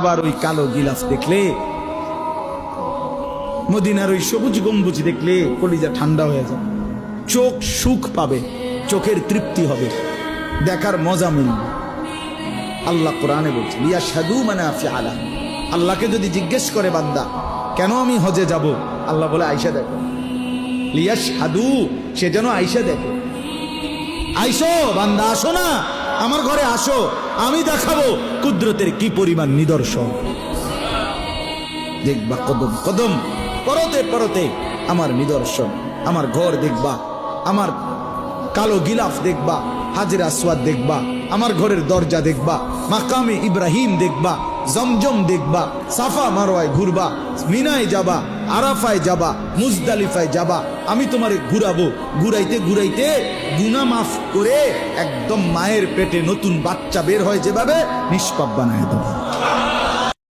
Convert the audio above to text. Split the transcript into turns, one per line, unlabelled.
আবার ওই কালো গিলাফ দেখলে, মদিনার ওই সবুজ গম্বুজ দেখলে কলিজা ঠান্ডা হয়ে যাবে, চোখ সুখ পাবে, চোখের তৃপ্তি হবে, দেখার মজা মিলবে। আল্লাহ কোরআনে বলছে লিয়াশহাদু মানাফিআ লাহুম। আল্লাহকে যদি জিজ্ঞেস করে বান্দা কেন আমি হজে যাব, আল্লাহ বলে আয়েশা দেখো, লিয়াশহাদু, সে যেন আয়েশা দেখে। আইসো বান্দা, আসো না আমার ঘরে, আসো, আমি দেখাবো কুদরতের কি পরিমাণ নিদর্শন। দেখবা কদম কদম, পরতে পরতে আমার নিদর্শন, আমার ঘর দেখবা, আমার কালো গিলাফ দেখবা, হাজরে আসওয়াদ দেখবা, আমার ঘরের দরজা দেখবা, মাকামে ইব্রাহিম দেখবা, জমজম দেখবা, সাফা মারওয়ায় ঘুরবা, মিনায় যাবা, আরাফায় যাবা, মুজদালিফায় যাবা, আমি তোমারে ঘুরাবো, ঘুরাইতে ঘুরাইতে গুনাহ মাফ করে একদম মায়ের পেটে নতুন বাচ্চা বের হয় যেভাবে, নিষ্পাপ বানায় দেবো।